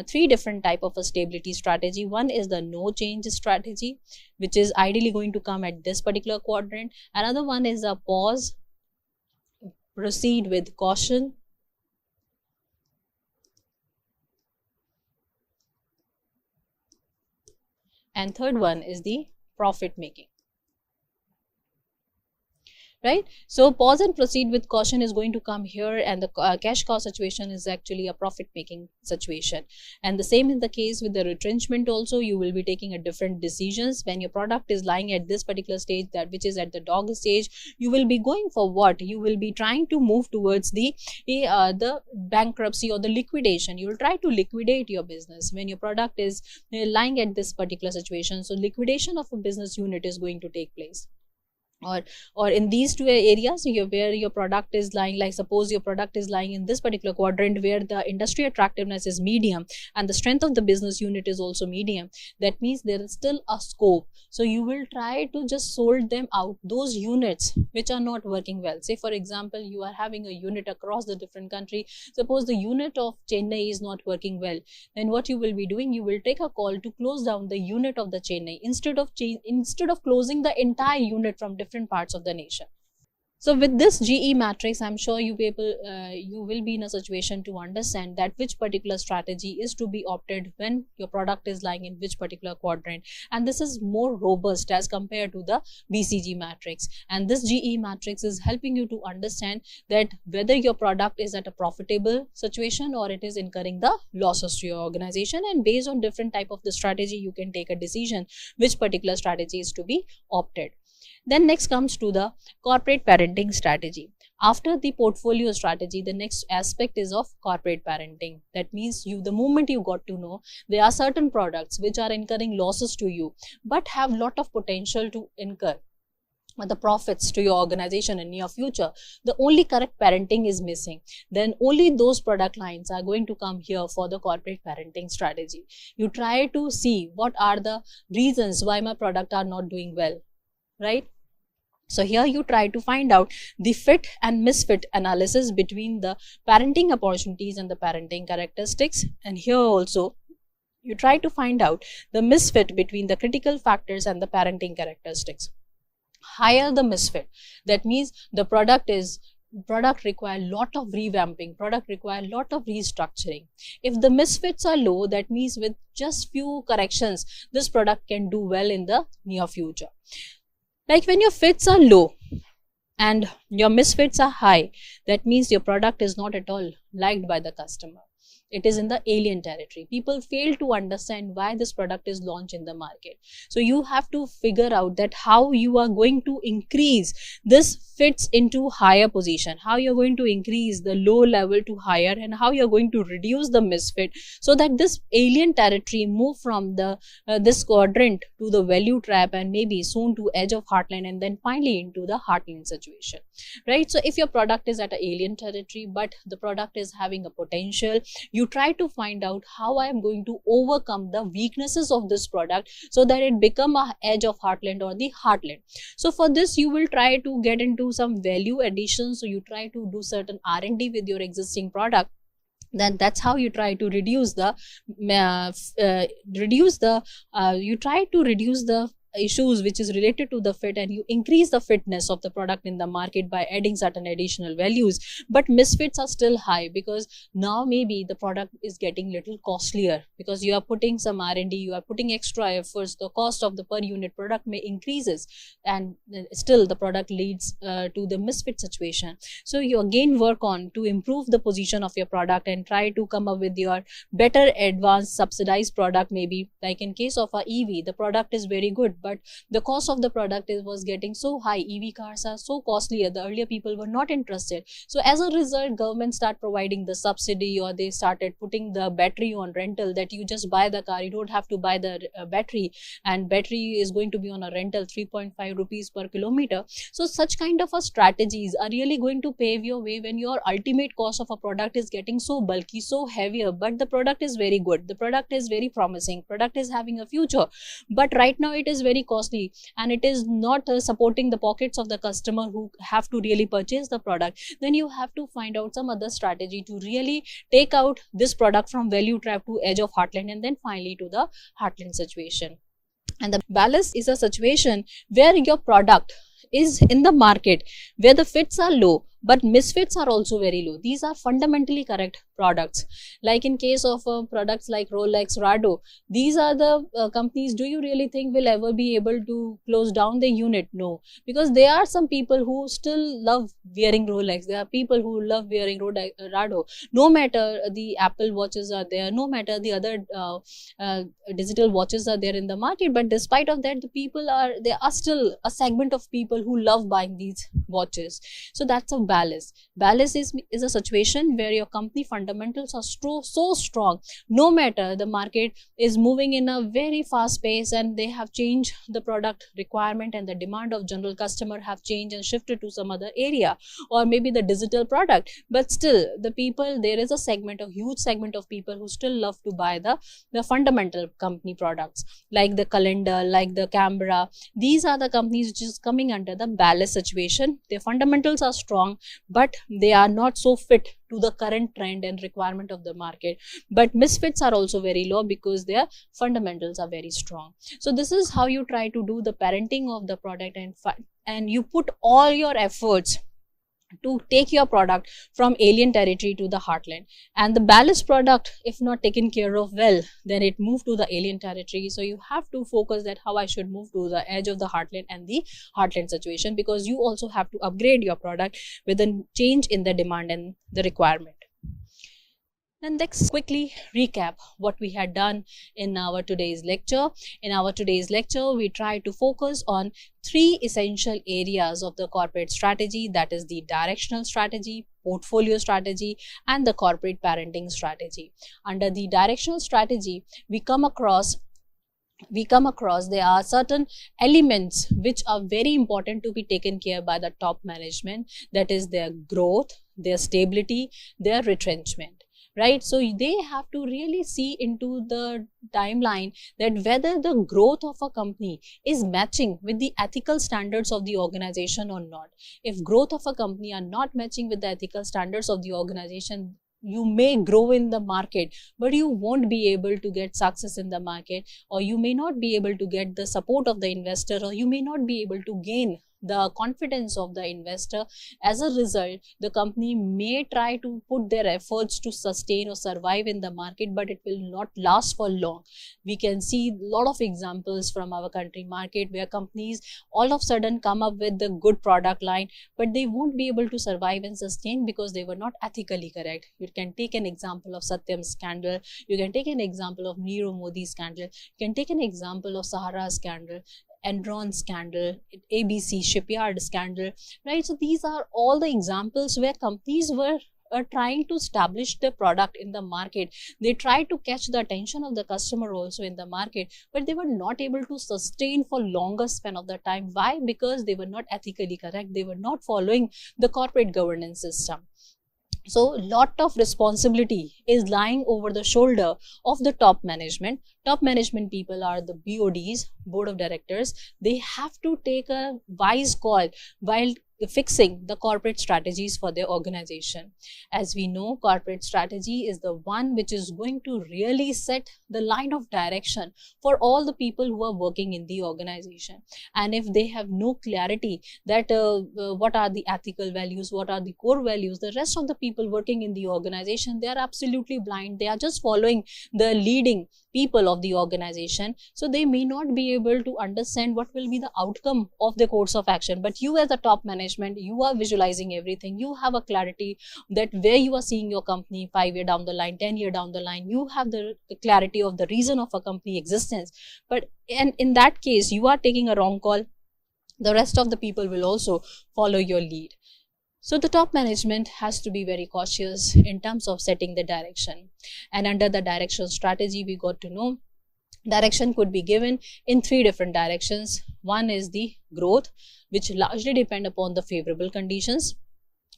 3 different type of a stability strategy. One is the no change strategy, which is ideally going to come at this particular quadrant. Another one is a pause, proceed with caution, and third one is the profit making. right? So pause and proceed with caution is going to come here, and the cash cow situation is actually a profit making situation. And the same is the case with the retrenchment also. You will be taking a different decisions when your product is lying at this particular stage, that which is at the dog stage. You will be going for what? You will be trying to move towards the bankruptcy or the liquidation. You will try to liquidate your business when your product is lying at this particular situation. So liquidation of a business unit is going to take place. Or in these two areas where your product is lying, like suppose your product is lying in this particular quadrant where the industry attractiveness is medium and the strength of the business unit is also medium, that means there is still a scope. So you will try to just sold them out, those units which are not working well. Say for example, you are having a unit across the different country. Suppose the unit of Chennai is not working well, then what you will be doing, you will take a call to close down the unit of the Chennai instead of closing the entire unit from different parts of the nation. So with this GE matrix, I'm sure you people you will be in a situation to understand that which particular strategy is to be opted when your product is lying in which particular quadrant, and this is more robust as compared to the BCG matrix. And this GE matrix is helping you to understand that whether your product is at a profitable situation or it is incurring the losses to your organization, and based on different type of the strategy you can take a decision which particular strategy is to be opted. Then next comes to the corporate parenting strategy. After the portfolio strategy, the next aspect is of corporate parenting. That means the moment you got to know there are certain products which are incurring losses to you but have lot of potential to incur the profits to your organization in near future, the only correct parenting is missing, then only those product lines are going to come here for the corporate parenting strategy. You try to see what are the reasons why my product are not doing well, right? So here you try to find out the fit and misfit analysis between the parenting opportunities and the parenting characteristics. And here also you try to find out the misfit between the critical factors and the parenting characteristics. Higher the misfit, that means the product require lot of revamping, product require lot of restructuring. If the misfits are low, that means with just few corrections this product can do well in the near future. Like when your fits are low and your misfits are high, that means your product is not at all liked by the customer. It is in the alien territory. People fail to understand why this product is launched in the market. So you have to figure out that how you are going to increase this fits into higher position, how you're going to increase the low level to higher, and how you're going to reduce the misfit so that this alien territory move from the this quadrant to the value trap and maybe soon to edge of heartland and then finally into the heartland situation, right? So if your product is at an alien territory but the product is having a potential, you try to find out how I am going to overcome the weaknesses of this product so that it become a edge of heartland or the heartland. So for this you will try to get into some value addition. So you try to do certain R&D with your existing product. Then that's how you try to reduce the issues which is related to the fit, and you increase the fitness of the product in the market by adding certain additional values. But misfits are still high because now maybe the product is getting little costlier because you are putting some R&D, you are putting extra efforts, the cost of the per unit product may increases, and still the product leads to the misfit situation. So you again work on to improve the position of your product and try to come up with your better advanced subsidized product. Maybe like in case of a EV, the product is very good but the cost of the product was getting so high. EV cars are so costly, the earlier people were not interested. So as a result, government start providing the subsidy, or they started putting the battery on rental, that you just buy the car, you don't have to buy the battery, and battery is going to be on a rental 3.5 rupees per kilometer. So such kind of a strategies are really going to pave your way when your ultimate cost of a product is getting so bulky, so heavier, but the product is very good, the product is very promising, product is having a future, but right now it is very costly and it is not supporting the pockets of the customer who have to really purchase the product. Then you have to find out some other strategy to really take out this product from value trap to edge of heartland and then finally to the heartland situation. And the ballast is a situation where your product is in the market where the fits are low but misfits are also very low. These are fundamentally correct products. Like in case of products like Rolex, Rado, these are the companies, do you really think will ever be able to close down the unit? No, because there are some people who still love wearing Rolex. There are people who love wearing Rado. No matter the Apple watches are there, no matter the other digital watches are there in the market, but despite of that, there are still a segment of people who love buying these watches. So that's a ballast. Ballast is a situation where your company fundamentals are so strong, no matter the market is moving in a very fast pace and they have changed the product requirement and the demand of general customer have changed and shifted to some other area, or maybe the digital product, but still there is a huge segment of people who still love to buy the fundamental company products, like the calendar, like the camera. These are the companies which is coming under the ballast situation. Their fundamentals are strong, but they are not so fit to the current trend and requirement of the market. But misfits are also very low because their fundamentals are very strong. So this is how you try to do the parenting of the product, and you put all your efforts to take your product from alien territory to the heartland. And the ballast product, if not taken care of well, then it moved to the alien territory. So you have to focus that how I should move to the edge of the heartland and the heartland situation, because you also have to upgrade your product with a change in the demand and the requirement. And let's quickly recap what we had done in our today's lecture. In our today's lecture, we try to focus on 3 essential areas of the corporate strategy, that is the directional strategy, portfolio strategy, and the corporate parenting strategy. Under the directional strategy, we come across there are certain elements which are very important to be taken care by the top management, that is their growth, their stability, their retrenchment. Right, so they have to really see into the timeline that whether the growth of a company is matching with the ethical standards of the organization or not. If growth of a company are not matching with the ethical standards of the organization, you may grow in the market, but you won't be able to get success in the market, or you may not be able to get the support of the investor, or you may not be able to gain the confidence of the investor. As a result, the company may try to put their efforts to sustain or survive in the market, but it will not last for long. We can see a lot of examples from our country market where companies all of a sudden come up with the good product line, but they won't be able to survive and sustain because they were not ethically correct. You can take an example of Satyam's scandal, you can take an example of Nirav Modi's scandal, you can take an example of Sahara scandal, Enron scandal, ABC shipyard scandal, right? So these are all the examples where companies were trying to establish their product in the market. They tried to catch the attention of the customer also in the market, but they were not able to sustain for longer span of the time. Why? Because they were not ethically correct. They were not following the corporate governance system. So lot of responsibility is lying over the shoulder of the top management. Top management people are the BODs, board of directors. They have to take a wise call while fixing the corporate strategies for their organization. As we know, corporate strategy is the one which is going to really set the line of direction for all the people who are working in the organization. And if they have no clarity that what are the ethical values, what are the core values, the rest of the people working in the organization, they are absolutely blind. They are just following the leading people of the organization. So they may not be able to understand what will be the outcome of the course of action. But you as a top management, you are visualizing everything. You have a clarity that where you are seeing your company 5 years down the line, 10 years down the line. You have the clarity of the reason of a company existence. But in that case, you are taking a wrong call. The rest of the people will also follow your lead. So the top management has to be very cautious in terms of setting the direction. And under the direction strategy, we got to know direction could be given in 3 different directions. One is the growth, which largely depend upon the favorable conditions.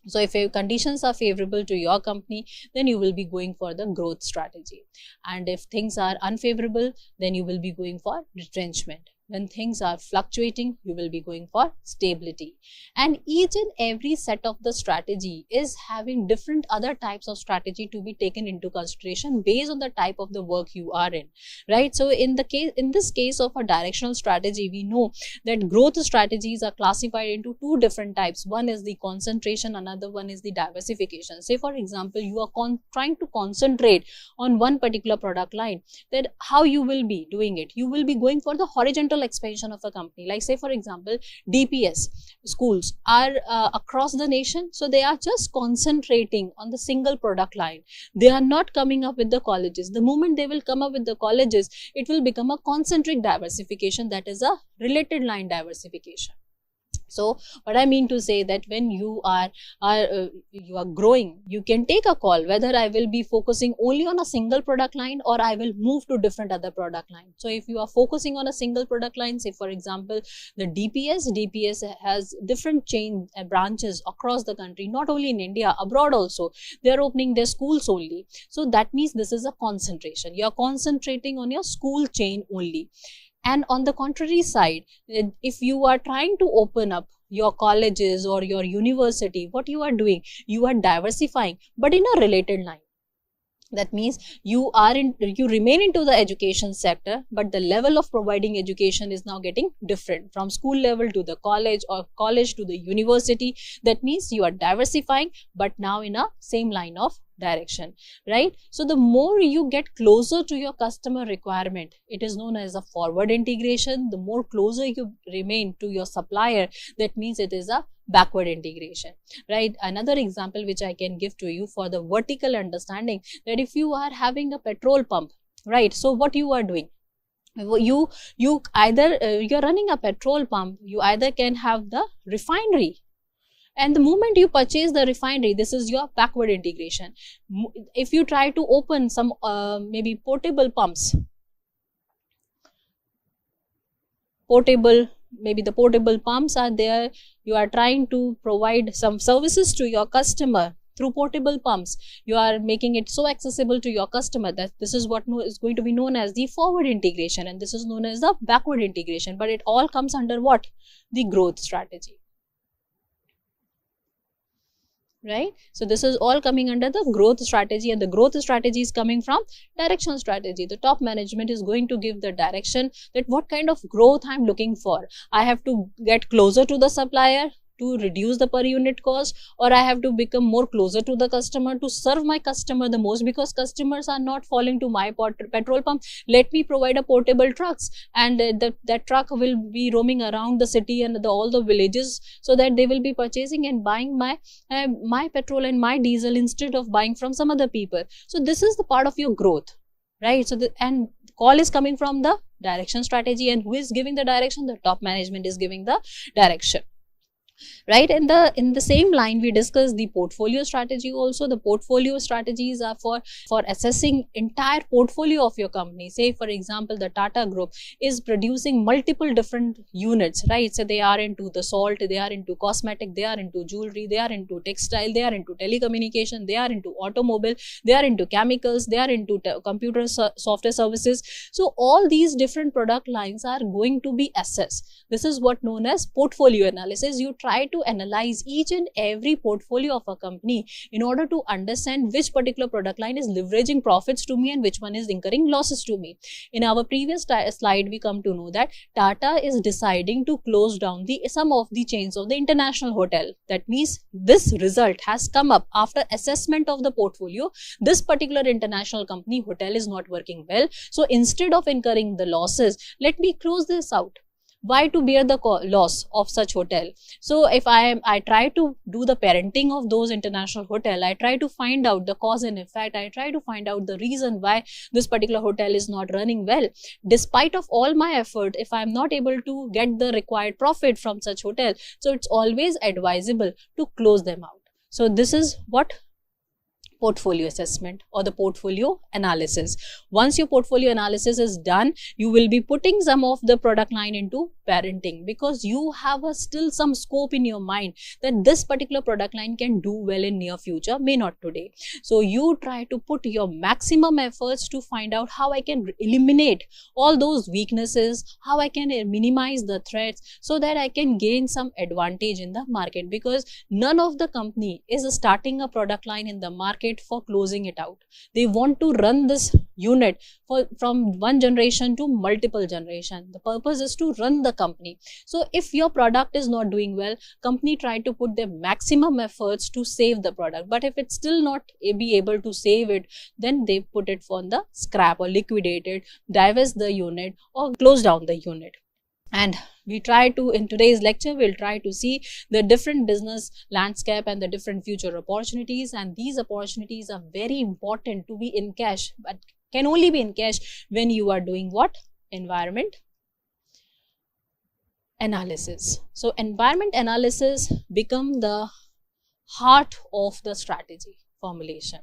So if conditions are favorable to your company, then you will be going for the growth strategy. And if things are unfavorable, then you will be going for retrenchment. When things are fluctuating, you will be going for stability. And each and every set of the strategy is having different other types of strategy to be taken into consideration based on the type of the work you are in, right? So in this case of a directional strategy, we know that growth strategies are classified into two different types. One is the concentration, another one is the diversification. Say for example, you are trying to concentrate on one particular product line, then how you will be doing it? You will be going for the horizontal expansion of a company. Like say for example, DPS schools are across the nation, so they are just concentrating on the single product line. They are not coming up with the colleges. The moment they will come up with the colleges, it will become a concentric diversification, that is a related line diversification. So what I mean to say that when you are growing, you can take a call whether I will be focusing only on a single product line or I will move to different other product line. So if you are focusing on a single product line, say for example the DPS has different chain branches across the country, not only in India, abroad also. They are opening their schools only. So that means this is a concentration. You are concentrating on your school chain only. And on the contrary side, if you are trying to open up your colleges or your university, what you are doing? You are diversifying, but in a related line. That means you remain into the education sector, but the level of providing education is now getting different from school level to the college or college to the university. That means you are diversifying, but now in a same line of direction, right? So the more you get closer to your customer requirement, it is known as a forward integration. The more closer you remain to your supplier, that means it is a backward integration, right? Another example which I can give to you for the vertical understanding, that if you are having a petrol pump, right? So what you are doing? You either you're running a petrol pump, you either can have the refinery. And the moment you purchase the refinery, this is your backward integration. If you try to open some maybe portable pumps, maybe the portable pumps are there, you are trying to provide some services to your customer through portable pumps. You are making it so accessible to your customer that this is what is going to be known as the forward integration, and this is known as the backward integration. But it all comes under what? The growth strategy. Right? So this is all coming under the growth strategy, and the growth strategy is coming from direction strategy. The top management is going to give the direction that what kind of growth I'm looking for. I have to get closer to the supplier to reduce the per unit cost, or I have to become more closer to the customer to serve my customer the most, because customers are not falling to my petrol pump. Let me provide a portable trucks, and that truck will be roaming around the city and all the villages, so that they will be purchasing and buying my petrol and my diesel instead of buying from some other people. So this is the part of your growth, right? So and call is coming from the direction strategy, and who is giving the direction? The top management is giving the direction. Right? In the same line, we discussed the portfolio strategy also. The portfolio strategies are for assessing entire portfolio of your company. Say for example, the Tata Group is producing multiple different units, right? So they are into the salt, they are into cosmetic, they are into jewelry, they are into textile, they are into telecommunication, they are into automobile, they are into chemicals, they are into computer software services. So all these different product lines are going to be assessed. This is what known as portfolio analysis. You try to analyze each and every portfolio of a company in order to understand which particular product line is leveraging profits to me and which one is incurring losses to me. In our previous slide, we come to know that Tata is deciding to close down some of the chains of the international hotel. That means this result has come up after assessment of the portfolio. This particular international company hotel is not working well. So instead of incurring the losses, let me close this out. Why to bear the loss of such hotel? So if I try to do the parenting of those international hotel, I try to find out the cause and effect, I try to find out the reason why this particular hotel is not running well. Despite of all my effort, if I am not able to get the required profit from such hotel, so it's always advisable to close them out. So this is what portfolio assessment or the portfolio analysis. Once your portfolio analysis is done, you will be putting some of the product line into parenting, because you have still some scope in your mind that this particular product line can do well in near future, may not today. So you try to put your maximum efforts to find out how I can eliminate all those weaknesses, how I can minimize the threats, so that I can gain some advantage in the market, because none of the company is starting a product line in the market for closing it out. They want to run this unit from one generation to multiple generation. The purpose is to run the company. So if your product is not doing well, company try to put their maximum efforts to save the product, but if it's still not be able to save it, then they put it on the scrap or liquidate it, divest the unit or close down the unit. And we try to, in today's lecture, we'll try to see the different business landscape and the different future opportunities. And these opportunities are very important to be in cash, but can only be in cash when you are doing what? Environment analysis. So environment analysis become the heart of the strategy formulation.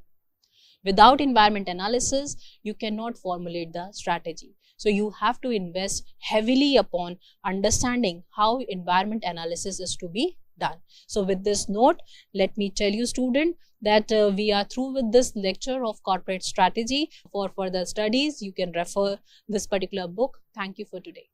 Without environment analysis, you cannot formulate the strategy. So you have to invest heavily upon understanding how environment analysis is to be done. So with this note, let me tell you, student, that we are through with this lecture of corporate strategy. For further studies, you can refer this particular book. Thank you for today.